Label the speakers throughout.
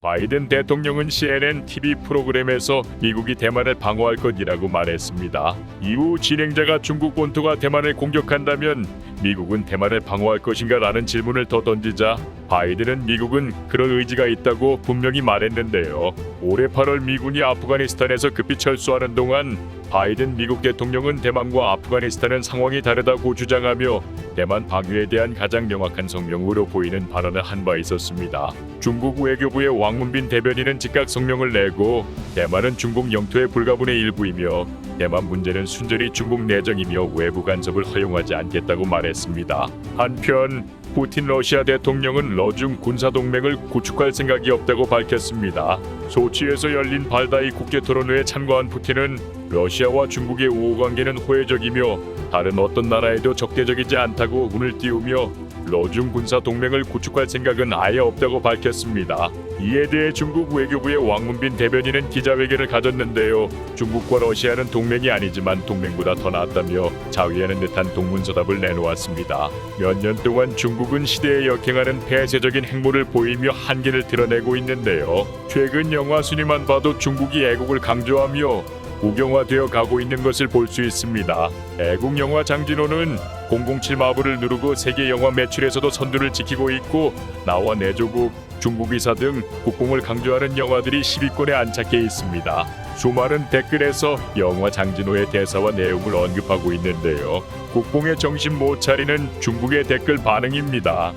Speaker 1: 바이든 대통령은 CNN TV 프로그램에서 미국이 대만을 방어할 것이라고 말했습니다. 이후 진행자가 중국 본토가 대만을 공격한다면 미국은 대만을 방어할 것인가 라는 질문을 더 던지자 바이든은 미국은 그럴 의지가 있다고 분명히 말했는데요. 올해 8월 미군이 아프가니스탄에서 급히 철수하는 동안 바이든 미국 대통령은 대만과 아프가니스탄은 상황이 다르다고 주장하며 대만 방위에 대한 가장 명확한 성명으로 보이는 발언을 한 바 있었습니다. 중국 외교부의 왕문빈 대변인은 즉각 성명을 내고 대만은 중국 영토의 불가분의 일부이며 대만 문제는 순전히 중국 내정이며 외부 간섭을 허용하지 않겠다고 말했습니다. 한편 푸틴 러시아 대통령은 러중 군사동맹을 구축할 생각이 없다고 밝혔습니다. 소치에서 열린 발다이 국제토론회에 참가한 푸틴은 러시아와 중국의 우호관계는 호혜적이며 다른 어떤 나라에도 적대적이지 않다고 운을 띄우며 러중 군사동맹을 구축할 생각은 아예 없다고 밝혔습니다. 이에 대해 중국 외교부의 왕문빈 대변인은 기자회견을 가졌는데요. 중국과 러시아는 동맹이 아니지만 동맹보다 더 낫다며 자위하는 듯한 동문서답을 내놓았습니다. 몇 년 동안 중국은 시대에 역행하는 폐쇄적인 행보를 보이며 한계를 드러내고 있는데요. 최근 영화 순위만 봐도 중국이 애국을 강조하며 국영화되어 가고 있는 것을 볼 수 있습니다. 애국 영화 장진호는 007 마블을 누르고 세계 영화 매출에서도 선두를 지키고 있고 나와 내 조국, 중국이사 등 국뽕을 강조하는 영화들이 10위권에 안착해 있습니다. 수많은 댓글에서 영화 장진호의 대사와 내용을 언급하고 있는데요. 국뽕에 정신 못 차리는 중국의 댓글 반응입니다.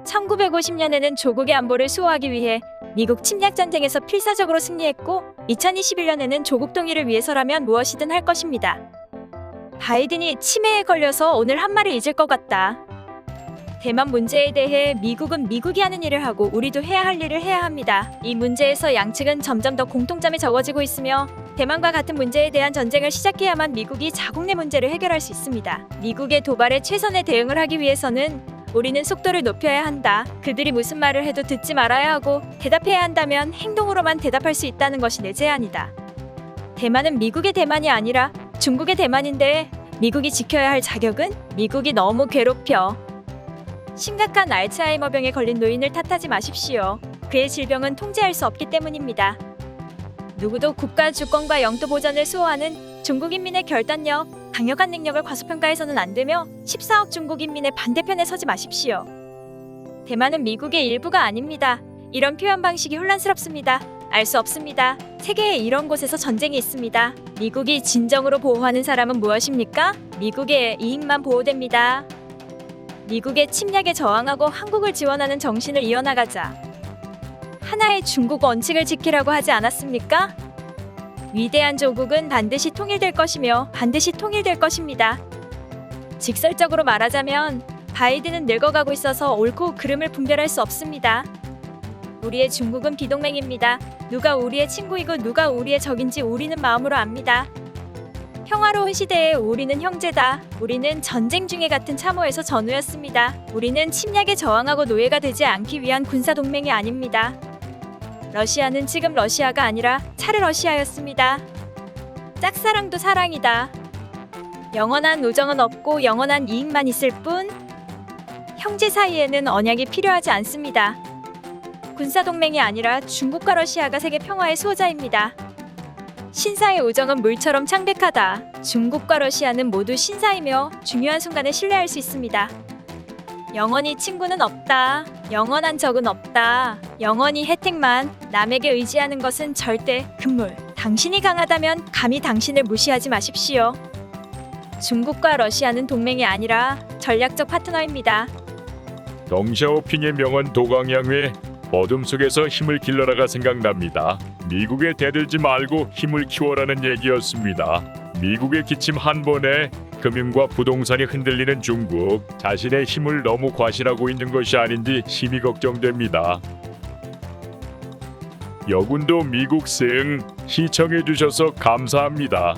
Speaker 2: 1950년에는 조국의 안보를 수호하기 위해 미국 침략 전쟁에서 필사적으로 승리했고 2021년에는 조국 통일을 위해서라면 무엇이든 할 것입니다. 바이든이 치매에 걸려서 오늘 한 말을 잊을 것 같다. 대만 문제에 대해 미국은 미국이 하는 일을 하고 우리도 해야 할 일을 해야 합니다. 이 문제에서 양측은 점점 더 공통점이 적어지고 있으며 대만과 같은 문제에 대한 전쟁을 시작해야만 미국이 자국 내 문제를 해결할 수 있습니다. 미국의 도발에 최선의 대응을 하기 위해서는 우리는 속도를 높여야 한다. 그들이 무슨 말을 해도 듣지 말아야 하고 대답해야 한다면 행동으로만 대답할 수 있다는 것이 내 제안이다. 대만은 미국의 대만이 아니라 중국의 대만인데 미국이 지켜야 할 자격은 미국이 너무 괴롭혀. 심각한 알츠하이머병에 걸린 노인을 탓하지 마십시오. 그의 질병은 통제할 수 없기 때문입니다. 누구도 국가 주권과 영토 보전을 수호하는 중국 인민의 결단력, 강력한 능력을 과소평가해서는 안 되며 14억 중국 인민의 반대편에 서지 마십시오. 대만은 미국의 일부가 아닙니다. 이런 표현 방식이 혼란스럽습니다. 알 수 없습니다. 세계의 이런 곳에서 전쟁이 있습니다. 미국이 진정으로 보호하는 사람은 무엇입니까? 미국의 이익만 보호됩니다. 미국의 침략에 저항하고 한국을 지원하는 정신을 이어나가자. 하나의 중국 원칙을 지키라고 하지 않았습니까? 위대한 조국은 반드시 통일될 것이며 반드시 통일될 것입니다. 직설적으로 말하자면 바이든은 늙어가고 있어서 옳고 그름을 분별할 수 없습니다. 우리의 중국은 비동맹입니다. 누가 우리의 친구이고 누가 우리의 적인지 우리는 마음으로 압니다. 평화로운 시대에 우리는 형제다. 우리는 전쟁 중에 같은 참호에서 전우였습니다. 우리는 침략에 저항하고 노예가 되지 않기 위한 군사동맹이 아닙니다. 러시아는 지금 러시아가 아니라 차르 러시아였습니다. 짝사랑도 사랑이다. 영원한 우정은 없고 영원한 이익만 있을 뿐 형제 사이에는 언약이 필요하지 않습니다. 군사동맹이 아니라 중국과 러시아가 세계 평화의 수호자입니다. 신사의 우정은 물처럼 창백하다. 중국과 러시아는 모두 신사이며 중요한 순간에 신뢰할 수 있습니다. 영원히 친구는 없다. 영원한 적은 없다. 영원히 혜택만. 남에게 의지하는 것은 절대 금물. 당신이 강하다면 감히 당신을 무시하지 마십시오. 중국과 러시아는 동맹이 아니라 전략적 파트너입니다.
Speaker 1: 덩샤오핑의 명언 도강양회 어둠 속에서 힘을 길러라가 생각납니다. 미국에 대들지 말고 힘을 키워라는 얘기였습니다. 미국의 기침 한 번에 금융과 부동산이 흔들리는 중국, 자신의 힘을 너무 과신하고 있는 것이 아닌지 심히 걱정됩니다. 여군도 미국 승 시청해주셔서 감사합니다.